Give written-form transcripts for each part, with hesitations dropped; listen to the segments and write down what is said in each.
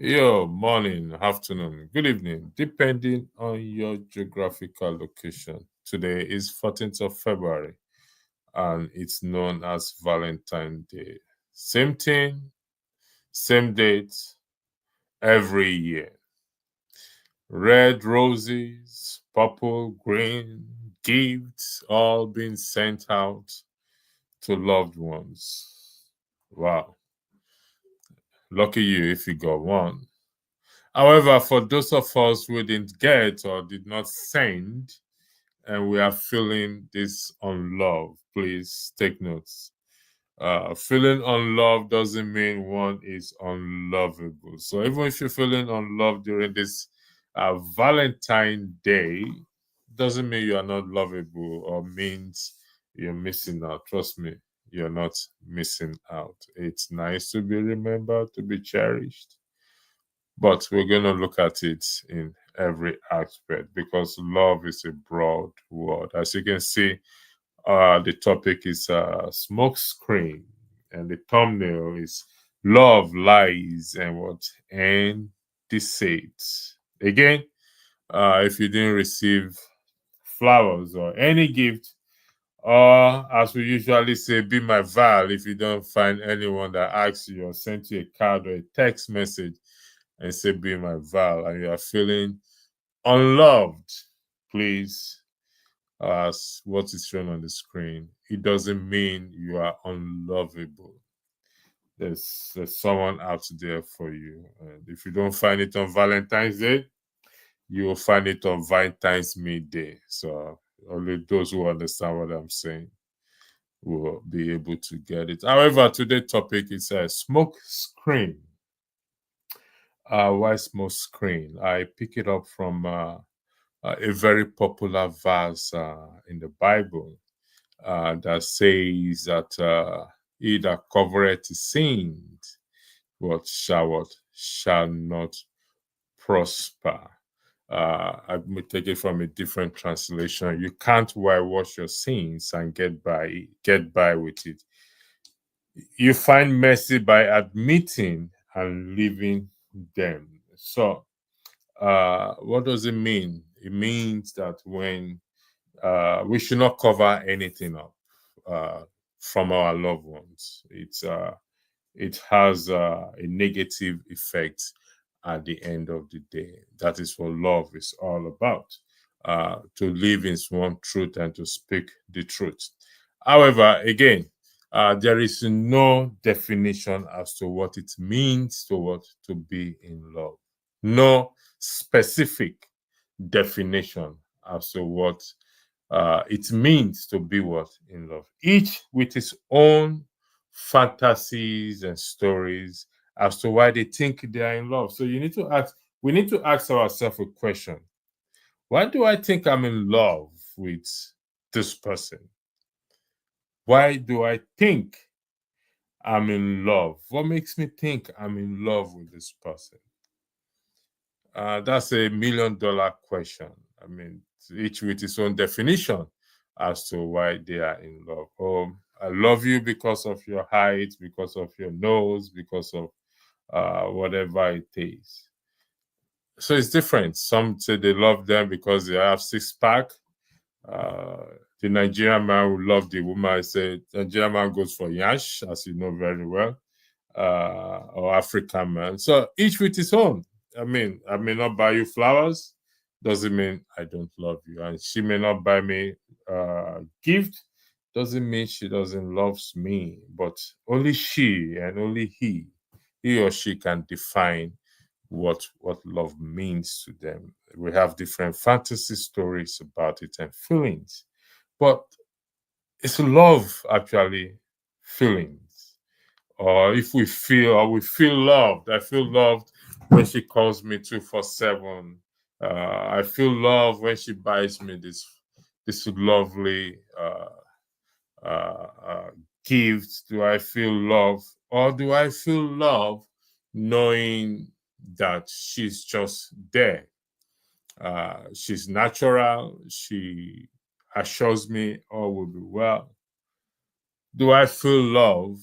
Yo, morning, afternoon, good evening, depending on your geographical location. Today is 14th of February and it's known as Valentine's Day. Same thing, same date every year. Red roses, purple, green, gifts all being sent out to loved ones. Wow, lucky you if you got one. However, for those of us who didn't get or did not send, and we are feeling this unloved, please take notes. Feeling unloved doesn't mean one is unlovable. So even if you're feeling unloved during this Valentine Day, doesn't mean you are not lovable or means you're missing out. Trust me, you're not missing out. It's nice to be remembered, to be cherished, but we're going to look at it in every aspect because love is a broad word. As you can see, the topic is smoke screen, and the thumbnail is love, lies, and what? And deceit. Again, if you didn't receive flowers or any gift, or as we usually say, be my val if you don't find anyone that asks you or sent you a card or a text message and say be my val and you are feeling unloved, please, as what is shown on the screen, it doesn't mean you are unlovable. There's someone out there for you. And if you don't find it on Valentine's Day, you will find it on Valentine's midday. So only those who understand what I'm saying will be able to get it. However, today's topic is a smoke screen. Why smoke screen? I pick it up from a very popular verse in the Bible that says that he that covereth his sins, what shall not prosper. I may take it from a different translation. You can't whitewash your sins and get by with it. You find mercy by admitting and leaving them. So, what does it mean? It means that when we should not cover anything up uh, from our loved ones. It has a negative effect at the end of the day. That is what love is all about. To live in one truth and to speak the truth. However, again, there is no definition as to what it means to be in love. No specific definition as to what it means to be what in love. Each with its own fantasies and stories as to why they think they are in love. So we need to ask ourselves a question. Why do I think I'm in love with this person? Why do I think I'm in love? What makes me think I'm in love with this person? That's $1 million question. I mean, each with its own definition as to why they are in love. Oh, I love you because of your height, because of your nose, because of whatever it is. So it's different. Some say they love them because they have six pack. Uh, the Nigerian man who love the woman, I say Nigerian man goes for yash, as you know very well, or African man. So each with his own. I mean, I may not buy you flowers, doesn't mean I don't love you. And she may not buy me gift, doesn't mean she doesn't loves me. But only she and only he or she can define what love means to them. We have different fantasy stories about it and feelings. But it's love actually feelings, or if we feel or we feel loved. I feel loved when she calls me 247. I feel loved when she buys me this lovely uh, gift. Do I feel love, or do I feel love knowing that she's just there? She's natural. She assures me all will be well. Do I feel love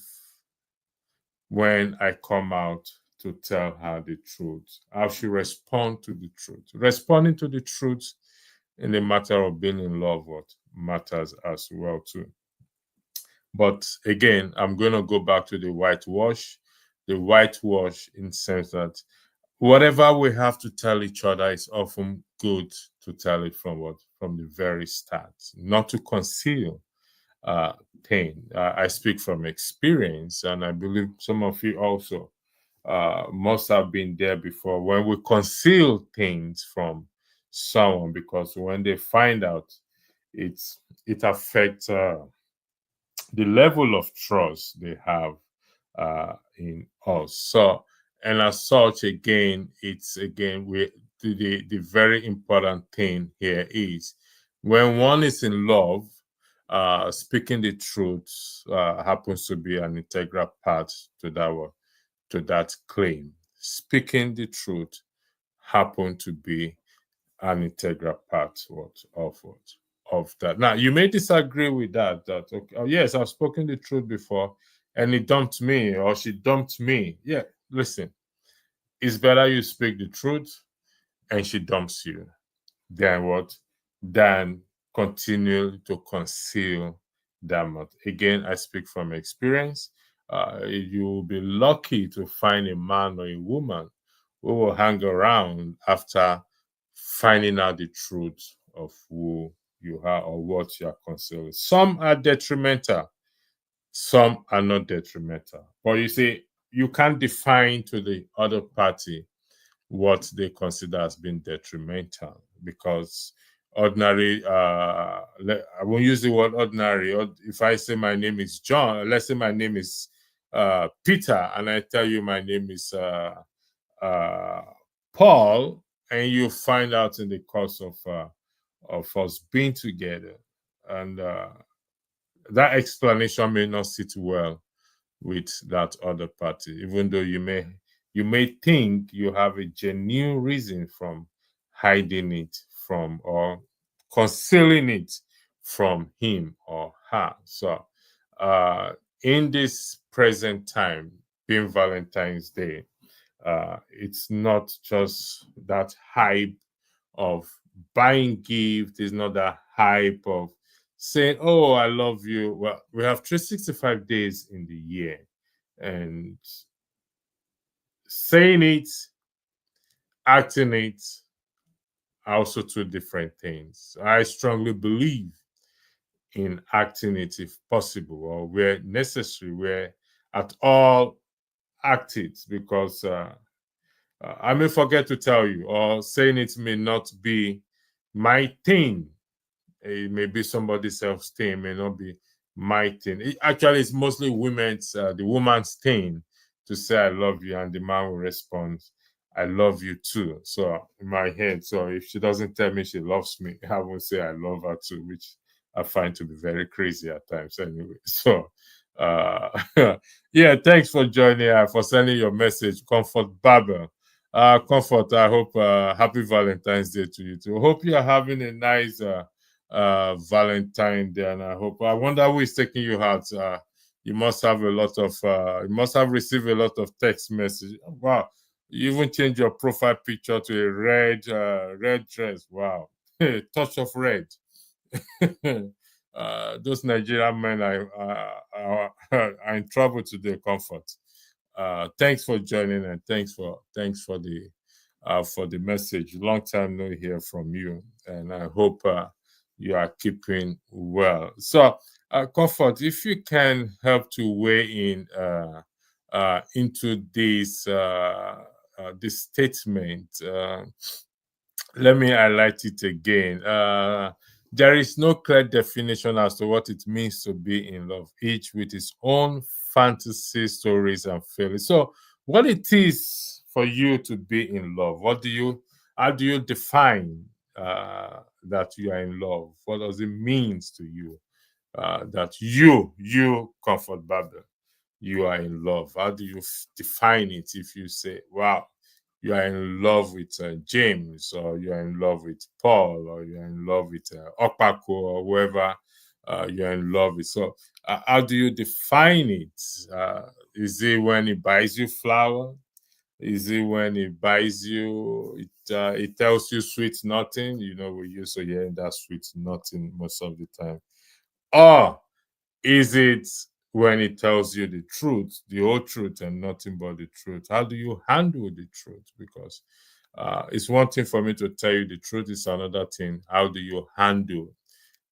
when I come out to tell her the truth, how she respond to the truth. Responding to the truth in the matter of being in love, what matters as well too. But again, I'm going to go back to the whitewash. The whitewash in sense that whatever we have to tell each other is often good to tell it from what from the very start, not to conceal uh, pain. I speak from experience, and I believe some of you also must have been there before when we conceal things from someone because when they find out, it's it affects the level of trust they have in us. So, and as such, again, it's again the very important thing here is when one is in love, speaking the truth happens to be an integral part to to that claim. Speaking the truth happen to be an integral part what of that. Now you may disagree with that. That okay, oh, yes, I've spoken the truth before, and he dumped me or she dumped me. Yeah, listen, it's better you speak the truth and she dumps you than what than continue to conceal that much. Again, I speak from experience. You will be lucky to find a man or a woman who will hang around after finding out the truth of who you are or what you are concealing. Some are detrimental, some are not detrimental. But you see, you can't define to the other party what they consider as being detrimental because ordinary I won't use the word ordinary. Or if I say my name is John, let's say my name is Peter, and I tell you my name is uh, Paul, and you find out in the course of us being together, and that explanation may not sit well with that other party, even though you may think you have a genuine reason from hiding it from or concealing it from him or her. So uh in this present time, being Valentine's Day, it's not just that hype of buying gift, it's not that hype of saying, "Oh, I love you." Well, we have 365 days in the year, and saying it, acting it are also two different things. I strongly believe in acting it if possible, or where necessary, where at all act it, because I may forget to tell you, or saying it may not be my thing. It may be somebody's else thing, may not be my thing. Actually, it's mostly the woman's thing to say I love you, and the man will respond, I love you too. So in my head, so if she doesn't tell me she loves me, I won't say I love her too, which I find to be very crazy at times anyway. So uh yeah, thanks for joining, for sending your message, Comfort Babel. Comfort, I hope happy Valentine's Day to you too. Hope you are having a nice Valentine Day, and I wonder who is taking you out. You must have a lot of you must have received a lot of text message. Wow, you even changed your profile picture to a red dress. Wow, touch of red. Those Nigerian men are in trouble today. Comfort. Thanks for joining, and thanks for the message. Long time no hear from you, and I hope you are keeping well. So, Comfort, if you can help to weigh in into this statement. Let me highlight it again. There is no clear definition as to what it means to be in love, each with its own fantasy, stories, and feelings. So, what it is for you to be in love? How do you define that you are in love? What does it mean to you that Comfort Babel, you are in love? How do you define it if you say, wow, you are in love with James, or you are in love with Paul, or you are in love with Opako, or whoever you're in love with? So, how do you define it? Is it when he buys you flower? Is it when it buys you, it tells you sweet nothing? You know, we used to hear that sweet nothing most of the time. Or is it when it tells you the truth, the whole truth, and nothing but the truth? How do you handle the truth? Because it's one thing for me to tell you the truth, it's another thing. How do you handle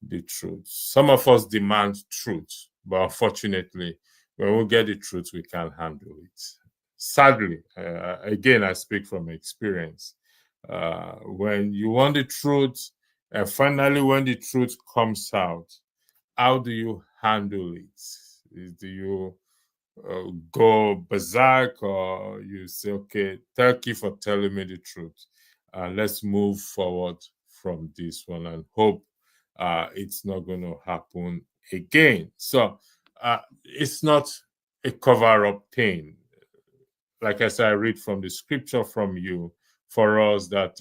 the truth? Some of us demand truth, but unfortunately, when we get the truth, we can't handle it. Sadly, again, I speak from experience. When you want the truth, and finally, when the truth comes out, how do you handle it? Do you go berserk, or you say, okay, thank you for telling me the truth, let's move forward from this one and hope it's not going to happen again? So it's not a cover up thing. Like I said, I read from the scripture from you for us that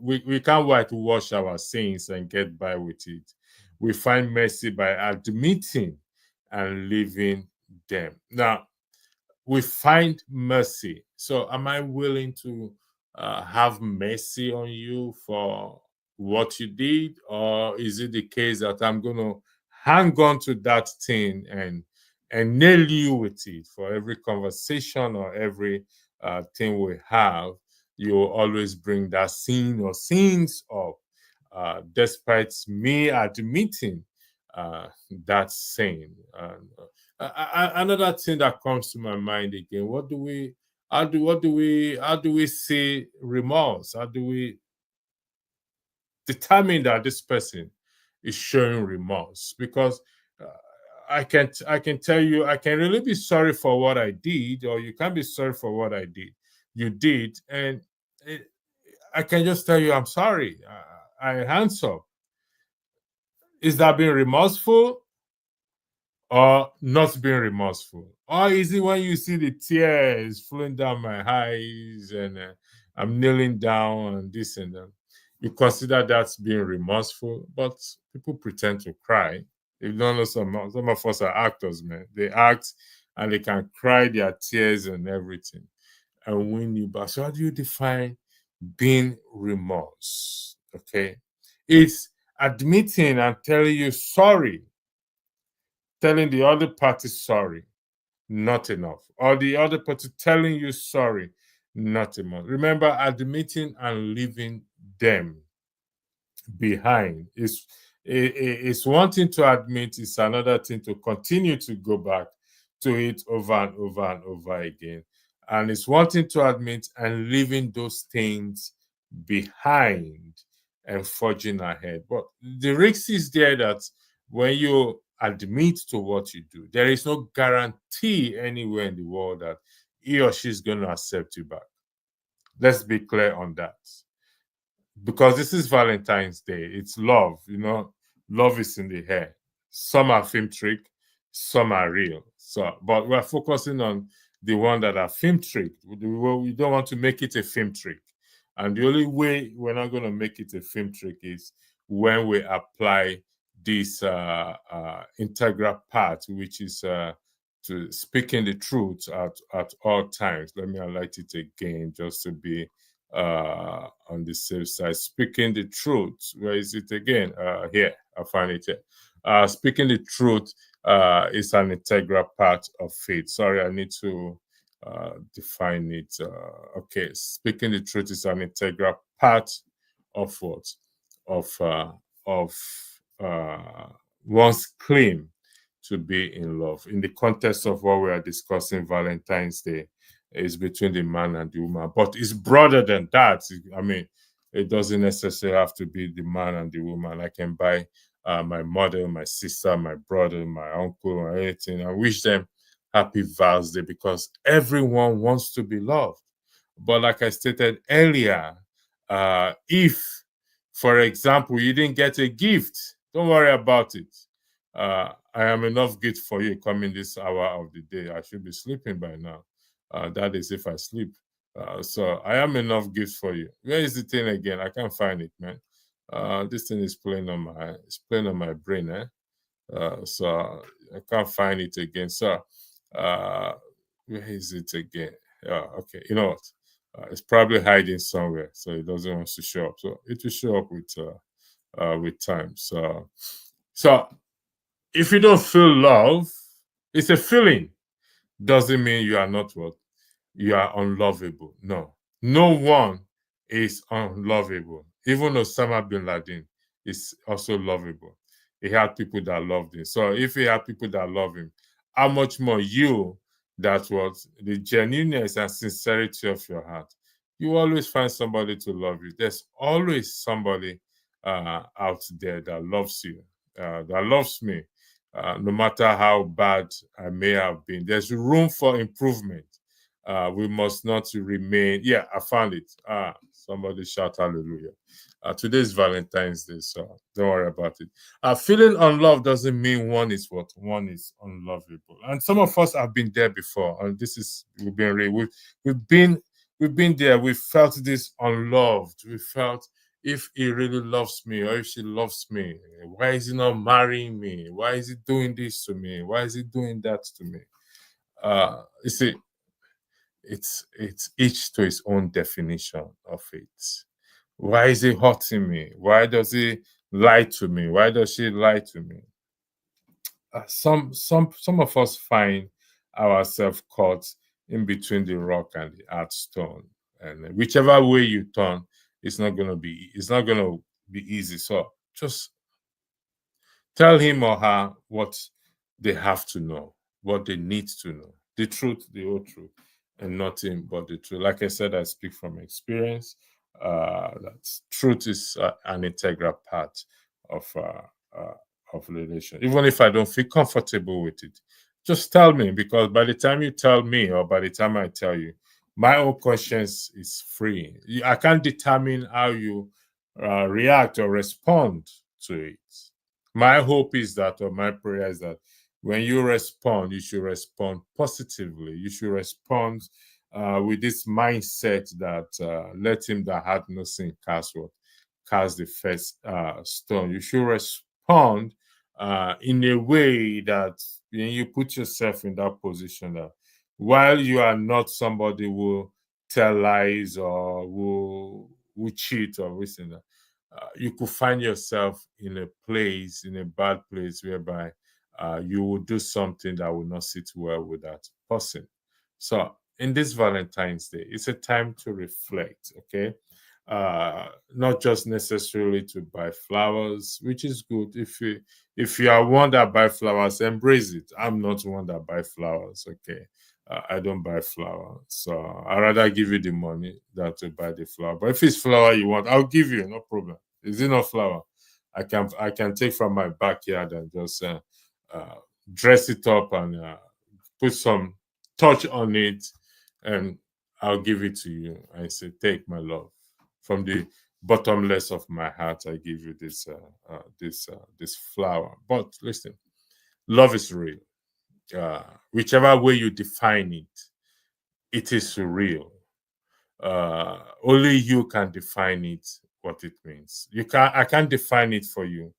we can't whitewash our sins and get by with it. We find mercy by admitting and leaving them. Now, we find mercy. So, am I willing to have mercy on you for what you did, or is it the case that I'm going to hang on to that thing and nail you with it for every conversation or every thing we have? You will always bring that sin or sins up, despite me admitting that sin. Another thing that comes to my mind again: how do we see remorse? How do we determine that this person is showing remorse? Because uh, I can tell you, I can really be sorry for what I did, or you can be sorry for what I did. You did, and it, I can just tell you I'm sorry. I hands up. Is that being remorseful, or not being remorseful? Or is it when you see the tears flowing down my eyes and I'm kneeling down and this and that? You consider that's being remorseful, but people pretend to cry. You don't know, some of us are actors, man. They act and they can cry their tears and everything and win you back. So how do you define being remorse? Okay. It's admitting and telling you sorry, telling the other party sorry, not enough. Or the other party telling you sorry, not enough. Remember, admitting and leaving them behind is one thing to admit, it's another thing to continue to go back to it over and over and over again. And it's one thing to admit and leaving those things behind and forging ahead. But the risk is there that when you admit to what you do, there is no guarantee anywhere in the world that he or she is going to accept you back. Let's be clear on that, because this is Valentine's Day. It's love, you know. Love is in the air. Some are film trick, some are real. So, but we're focusing on the one that are film trick. We don't want to make it a film trick, and the only way we're not going to make it a film trick is when we apply this integral part, which is to speaking the truth at all times. Let me highlight it again, just to be on the safe side. Speaking the truth. Where is it again? Here, I find it here. Speaking the truth is an integral part of faith. Sorry, I need to define it. Okay, speaking the truth is an integral part of what? Of uh, one's claim to be in love. In the context of what we are discussing, Valentine's Day is between the man and the woman, but it's broader than that. I mean, it doesn't necessarily have to be the man and the woman. I can buy my mother, my sister, my brother, my uncle, or anything. I wish them happy Vows Day, because everyone wants to be loved. But like I stated earlier, if, for example, you didn't get a gift, don't worry about it. I am enough gift for you coming this hour of the day. I should be sleeping by now. That is if I sleep. So I am enough gift for you. Where is the thing again? I can't find it, man. This thing is playing on my brain, eh? So I can't find it again. So uh, where is it again? Yeah, okay. You know what? It's probably hiding somewhere, so it doesn't want to show up. So it will show up with time. So if you don't feel love, it's a feeling. Doesn't mean you are not what you are unlovable. No, no one is unlovable. Even Osama bin Laden is also lovable. He had people that loved him. So if he had people that love him, how much more you, that was the genuineness and sincerity of your heart, you always find somebody to love you. There's always somebody out there that loves you, that loves me. No matter how bad I may have been, there's room for improvement. We must not remain. Yeah, I found it. Somebody shout hallelujah. Today's Valentine's Day, so don't worry about it. Feeling unloved doesn't mean one is unlovable. And some of us have been there before, and this is we've been we've been there. We felt this unloved. We felt, if he really loves me or if she loves me, why is he not marrying me? Why is he doing this to me? Why is he doing that to me? You see, it's each to his own definition of it. Why is he hurting me? Why does he lie to me? Why does she lie to me? Some of us find ourselves caught in between the rock and the hard stone, and whichever way you turn, it's not gonna be easy. So just tell him or her what they have to know, what they need to know, the truth, the whole truth, and nothing but the truth. Like I said, I speak from experience. That truth is an integral part of relation. Even if I don't feel comfortable with it, just tell me, because by the time you tell me or by the time I tell you, my own conscience is free. I can't determine how you react or respond to it. My hope is that, or my prayer is that, when you respond, you should respond positively. You should respond with this mindset that let him that had no sin cast the first stone. You should respond in a way that when you put yourself in that position, that while you are not somebody who tell lies or who cheat or listen, you could find yourself in a place, in a bad place, whereby you will do something that will not sit well with that person. So, in this Valentine's Day, it's a time to reflect, okay? Not just necessarily to buy flowers, which is good. If you are one that buy flowers, embrace it. I'm not one that buy flowers, okay? I don't buy flowers, so I rather give you the money than to buy the flower. But if it's flower you want, I'll give you, no problem. Is it not flower? I can take from my backyard and just uh, dress it up and put some touch on it, and I'll give it to you. I say, take my love from the bottomless of my heart. I give you this flower. But listen, love is real. Whichever way you define it, it is real. Only you can define it, what it means. I can't define it for you.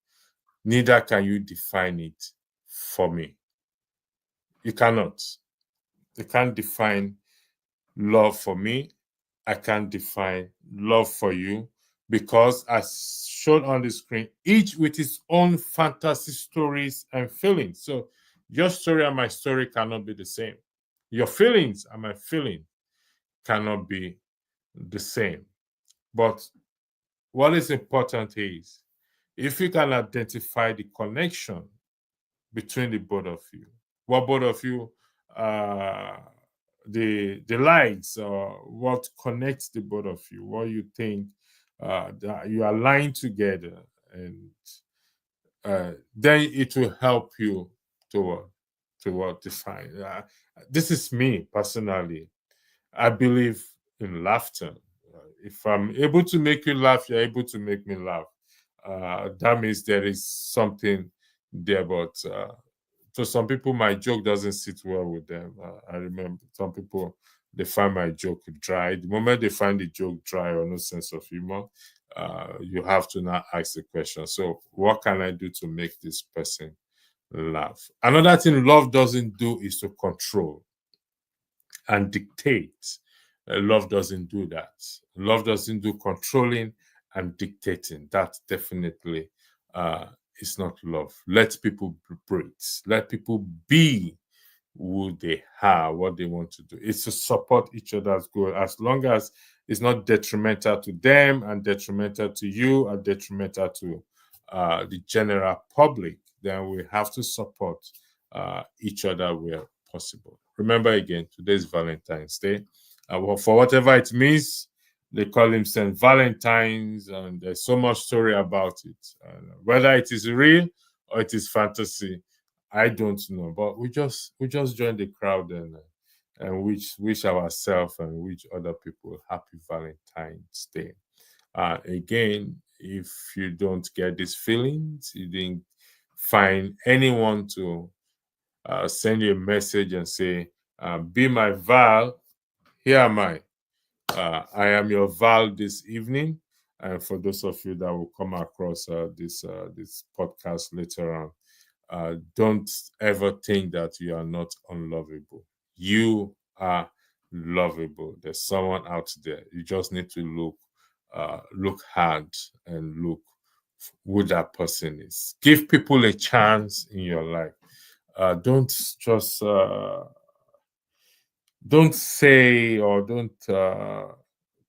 Neither can you define it for me. You cannot. You can't define love for me. I can't define love for you, because, as shown on the screen, each with its own fantasy stories and feelings. So your story and my story cannot be the same. Your feelings and my feeling cannot be the same. But what is important is, if you can identify the connection between the both of you, what both of you, uh, the likes, or what connects the both of you, what you think that you are lying together, and then it will help you to define. This is me personally. I believe in laughter. If I'm able to make you laugh, you're able to make me laugh. That means there is something there. But to some people, my joke doesn't sit well with them. I remember some people, they find my joke dry. The moment they find the joke dry or no sense of humor, you have to now ask the question. So, what can I do to make this person laugh? Another thing love doesn't do is to control and dictate. Love doesn't do that. Love doesn't do controlling and dictating. That definitely uh, is not love. Let people breathe. Let people be who they are, what they want to do. It's to support each other's goal as long as it's not detrimental to them and detrimental to you and detrimental to the general public. Then we have to support each other where possible. Remember again, today's Valentine's Day. For whatever it means, they call him Saint Valentine's, and there's so much story about it. Whether it is real or it is fantasy, I don't know, but we just join the crowd and wish ourselves and wish other people happy Valentine's Day. Again, if you don't get these feelings, you didn't find anyone to send you a message and say, "Be my Val." Here am I. I am your Val this evening. And for those of you that will come across this podcast later on, don't ever think that you are not unlovable. You are lovable. There's someone out there. You just need to look hard and look who that person is. Give people a chance in your life. Don't just don't say or don't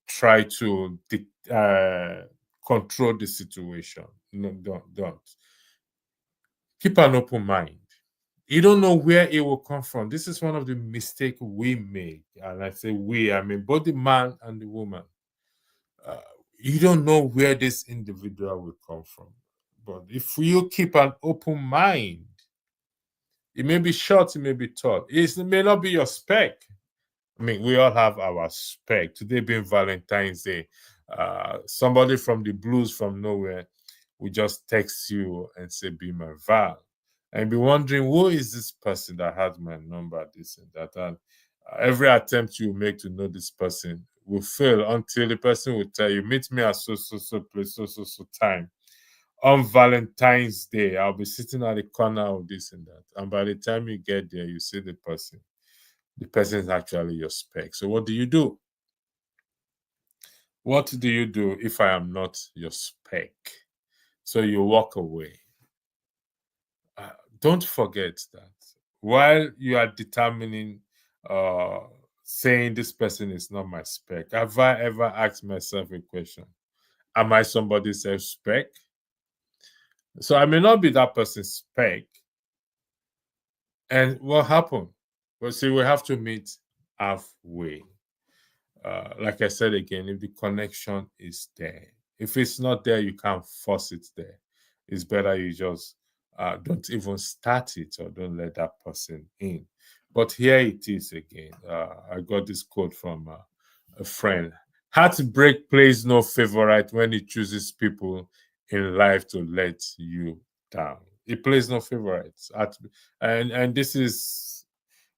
try to control the situation. No, don't. Keep an open mind. You don't know where it will come from. This is one of the mistakes we make. And I say we, I mean both the man and the woman. Uh, you don't know where this individual will come from. But if you keep an open mind, it may be short, it may be tall. It may not be your spec. I mean, we all have our spec. Today being Valentine's Day, somebody from the blues from nowhere will just text you and say, "Be my Val." And be wondering, who is this person that has my number, this and that. And every attempt you make to know this person will fail until the person will tell you, "Meet me at so place, so time. On Valentine's Day, I'll be sitting at the corner of this and that." And by the time you get there, you see the person. The person is actually your spec. So what do you do? What do you do if I am not your spec? So you walk away. Don't forget that while you are determining, uh, saying this person is not my spec, have I ever asked myself a question? Am I somebody's spec? So I may not be that person's spec. And what happened? Well, see, we have to meet halfway. Like I said again, if the connection is there, if it's not there, you can't force it there. It's better you just don't even start it or don't let that person in. But here it is again. I got this quote from a friend. Heartbreak plays no favorite when it chooses people in life to let you down. It plays no favorites. And this is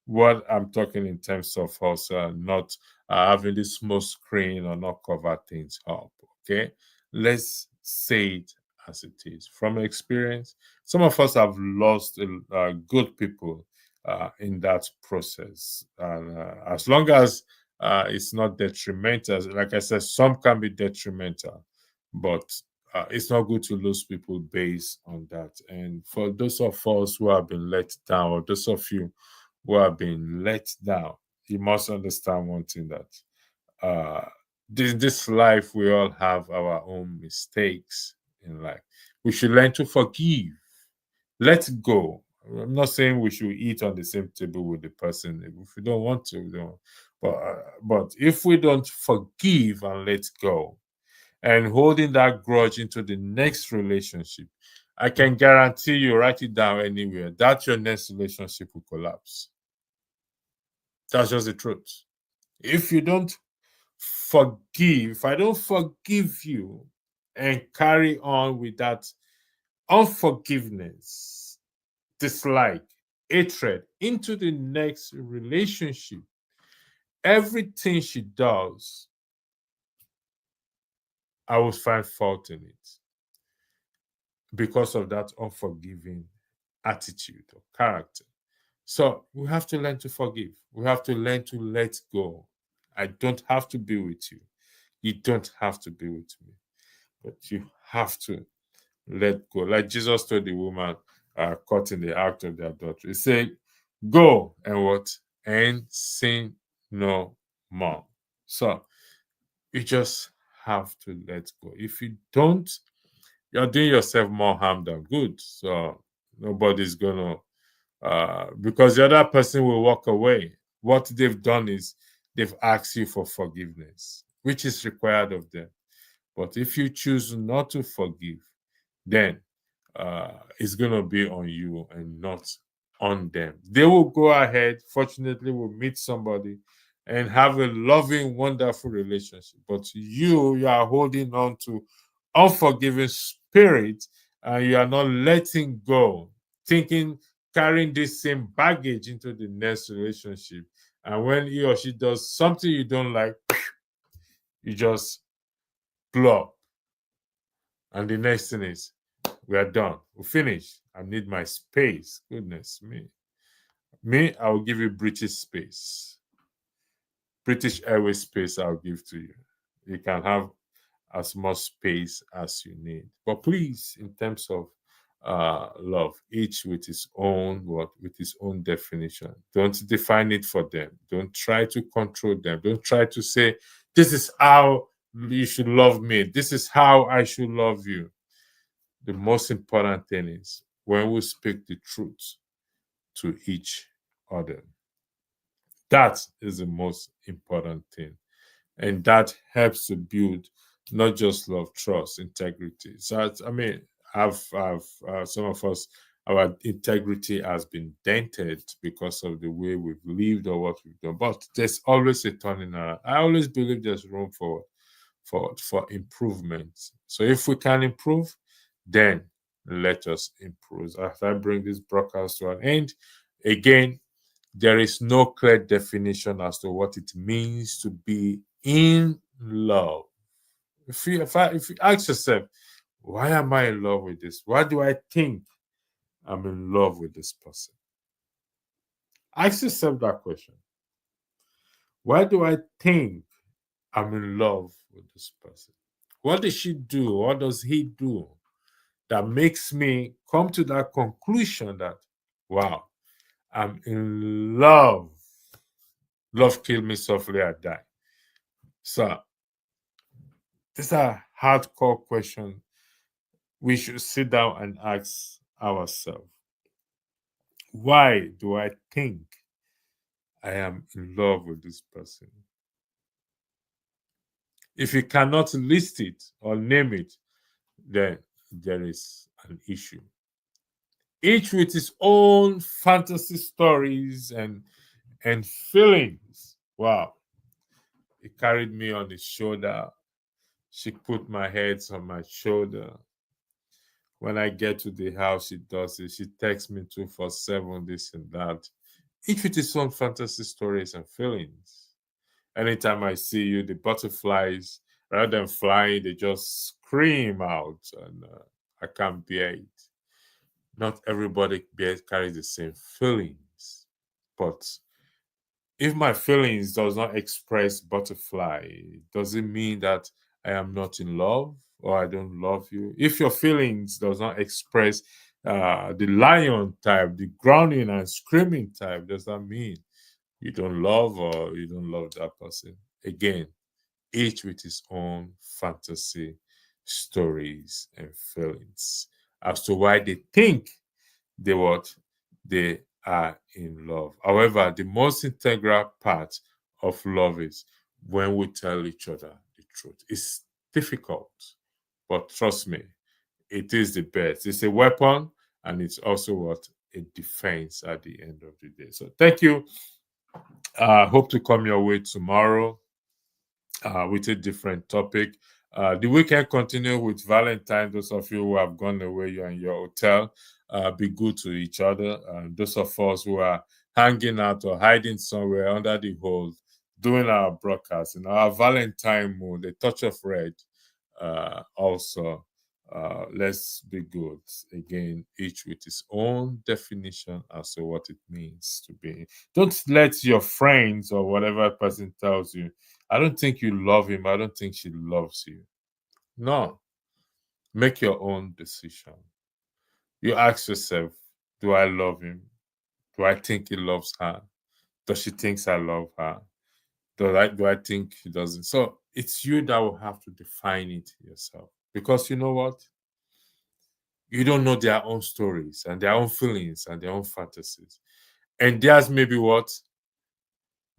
what I'm talking in terms of also not having this small screen or not cover things up. Okay, let's say it as it is. From experience, some of us have lost good people in that process, and as long as it's not detrimental, like I said, some can be detrimental, but it's not good to lose people based on that. And for those of us who have been let down, or those of you who have been let down, you must understand one thing, that uh, this life, we all have our own mistakes in life. We should learn to forgive, let go. I'm not saying we should eat on the same table with the person. If we don't want to, we don't. But if we don't forgive and let go, and holding that grudge into the next relationship, I can guarantee you, write it down anywhere, that your next relationship will collapse. That's just the truth. If you don't forgive, if I don't forgive you and carry on with that unforgiveness, dislike, hatred into the next relationship, everything she does, I will find fault in it because of that unforgiving attitude or character. So we have to learn to forgive. We have to learn to let go. I don't have to be with you. You don't have to be with me. But you have to let go. Like Jesus told the woman caught in the act of the adultery. He said, go and what? And sin no more. So you just have to let go. If you don't, you're doing yourself more harm than good. So nobody's gonna because the other person will walk away. What they've done is they've asked you for forgiveness, which is required of them. But if you choose not to forgive, then it's going to be on you and not on them. They will go ahead, fortunately, will meet somebody and have a loving, wonderful relationship. But you are holding on to unforgiving spirit and you are not letting go, thinking, carrying this same baggage into the next relationship. And when he or she does something you don't like, you just blow up. And the next thing is, we are done. We finish. I need my space. Goodness me. Me, I will give you British space. British Airways space I'll give to you. You can have as much space as you need. But please, in terms of love, each with its own what with its own definition. Don't define it for them. Don't try to control them. Don't try to say, this is how you should love me. This is how I should love you. The most important thing is when we speak the truth to each other. That is the most important thing. And that helps to build not just love, trust, integrity. So, I mean, I've some of us, our integrity has been dented because of the way we've lived or what we've done. But there's always a turning around. I always believe there's room for improvement. So if we can improve, then let us improve. As I bring this broadcast to an end, again, there is no clear definition as to what it means to be in love. If you ask yourself, why am I in love with this? Why do I think I'm in love with this person? Ask yourself that question. Why do I think I'm in love with this person? What does she do? What does he do that makes me come to that conclusion that, wow, I'm in love. Love killed me softly, I die. So, these are hardcore questions we should sit down and ask ourselves. Why do I think I am in love with this person? If you cannot list it or name it, then there is an issue. Each with its own fantasy stories and feelings. Wow. He carried me on his shoulder. She put my head on my shoulder. When I get to the house, she does it. She texts me 247, this and that. Each with its own fantasy stories and feelings. Anytime I see you, the butterflies, rather than flying, they just scream out, and I can't bear it. Not everybody carries the same feelings, but if my feelings does not express butterfly, does it mean that I am not in love or I don't love you? If your feelings does not express the lion type, the growling and screaming type, does that mean you don't love or you don't love that person? Again, each with his own fantasy, stories, and feelings as to why they think they what they are in love. However, the most integral part of love is when we tell each other the truth. It's difficult, but trust me, it is the best. It's a weapon, and it's also what a defense at the end of the day. So, thank you. Hope to come your way tomorrow with a different topic. The weekend continue with Valentine. Those of you who have gone away, you're in your hotel. Be good to each other. Those of us who are hanging out or hiding somewhere under the hole, doing our broadcast in our Valentine mood, a touch of red also. Let's be good. Again, each with his own definition as to what it means to be. Don't let your friends or whatever person tells you, I don't think you love him, I don't think she loves you. No, make your own decision. You ask yourself, do I love him? Do I think he loves her? Does she thinks I love her? Do I think she doesn't? So it's you that will have to define it yourself. Because you know what? You don't know their own stories and their own feelings and their own fantasies. And there's maybe what?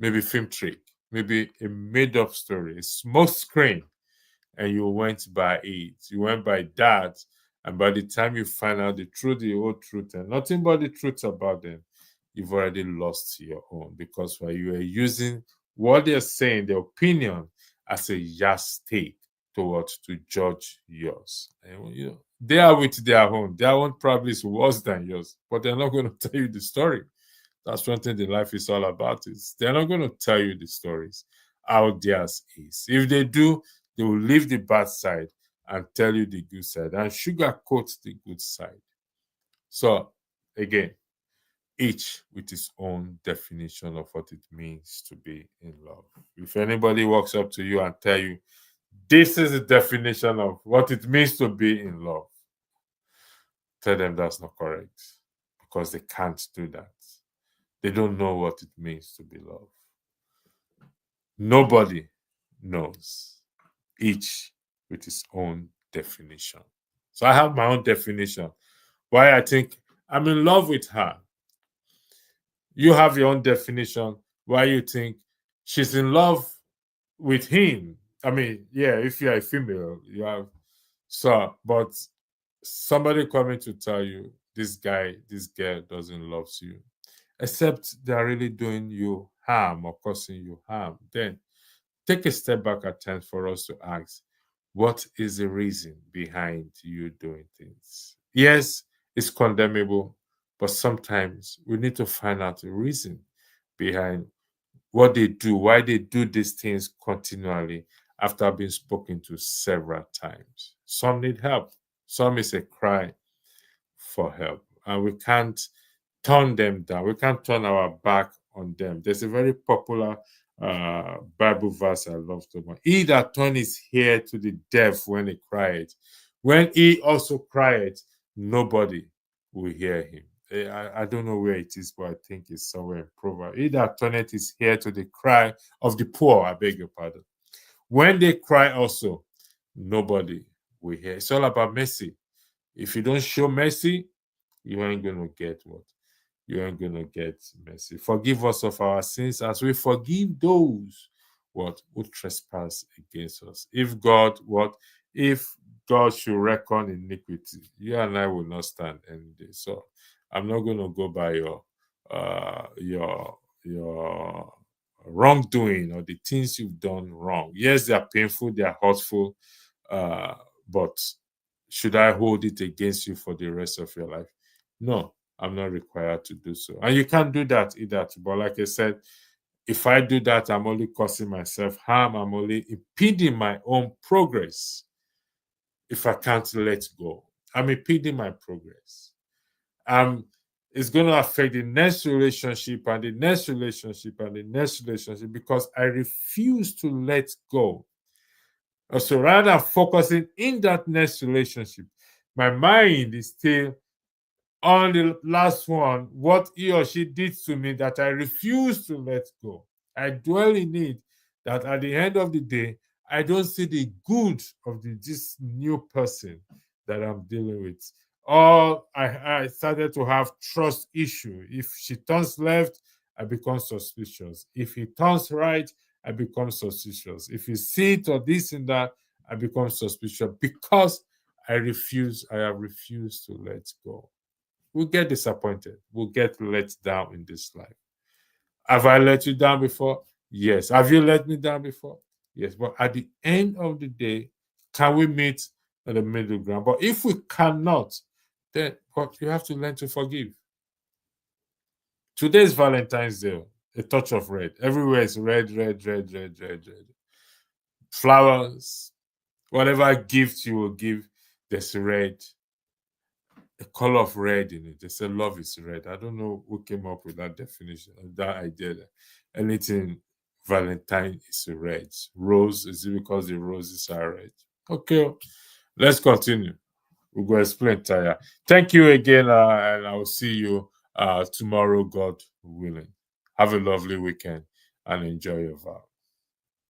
Maybe film trick, maybe a made up story, a smoke screen, and you went by it. You went by that. And by the time you find out the truth, the whole truth, and nothing but the truth about them, you've already lost your own because while you are using what they're saying, their opinion, as a yardstick towards to judge yours. And you know, they are with their own. Their own probably is worse than yours, but they're not going to tell you the story. That's one thing the life is all about. Is they're not going to tell you the stories how theirs is. If they do, they will leave the bad side and tell you the good side and sugarcoat the good side. So again, each with his own definition of what it means to be in love. If anybody walks up to you and tell you this is the definition of what it means to be in love, tell them that's not correct because they can't do that. They don't know what it means to be loved. Nobody knows, each with his own definition. So I have my own definition. Why I think I'm in love with her. You have your own definition. Why you think she's in love with him. I mean, yeah, if you're a female, you have so, but somebody coming to tell you this guy, this girl doesn't love you, except they're really doing you harm or causing you harm, then take a step back at times for us to ask, what is the reason behind you doing things? Yes, it's condemnable, but sometimes we need to find out the reason behind what they do, why they do these things continually after being spoken to several times. Some need help, some is a cry for help, and we can't turn them down. We can't turn our back on them. There's a very popular Bible verse I love so much. He that turned his ear to the deaf when he cried, when he also cried, nobody will hear him. I don't know where it is, but I think it's somewhere in Proverbs. He that turneth his ear to the cry of the poor, I beg your pardon. When they cry also, nobody will hear. It's all about mercy. If you don't show mercy, you ain't going to get what? You ain't going to get mercy. Forgive us of our sins as we forgive those what who trespass against us. If God what? If God should reckon iniquity, you and I will not stand any day. So I'm not going to go by your wrongdoing or the things you've done wrong. Yes, they are painful, they are hurtful, uh, but should I hold it against you for the rest of your life? No, I'm not required to do so. And you can't do that either. But like I said, if I do that, I'm only causing myself harm. I'm only impeding my own progress if I can't let go. I'm impeding my progress. It's going to affect the next relationship and the next relationship and the next relationship because I refuse to let go. So rather than focusing in that next relationship, my mind is still on the last one, what he or she did to me that I refuse to let go. I dwell in it that at the end of the day, I don't see the good of this new person that I'm dealing with. Or I started to have trust issue. If she turns left, I become suspicious. If he turns right, I become suspicious. If he sit or this and that, I become suspicious because I have refused to let go. We'll get disappointed. We'll get let down in this life. Have I let you down before? Yes. Have you let me down before? Yes. But at the end of the day, can we meet at the middle ground? But if we cannot, then what you have to learn to forgive. Today is Valentine's Day. A touch of red. Everywhere is red, red, red, red, red, red. Flowers, whatever gift you will give. there's red, a color of red in it. They say love is red. I don't know who came up with that definition, that idea that anything Valentine is red. Rose, is it because the roses are red? Okay, let's continue. We'll go explain, Taya. Thank you again, and I will see you tomorrow, God willing. Have a lovely weekend and enjoy your vow.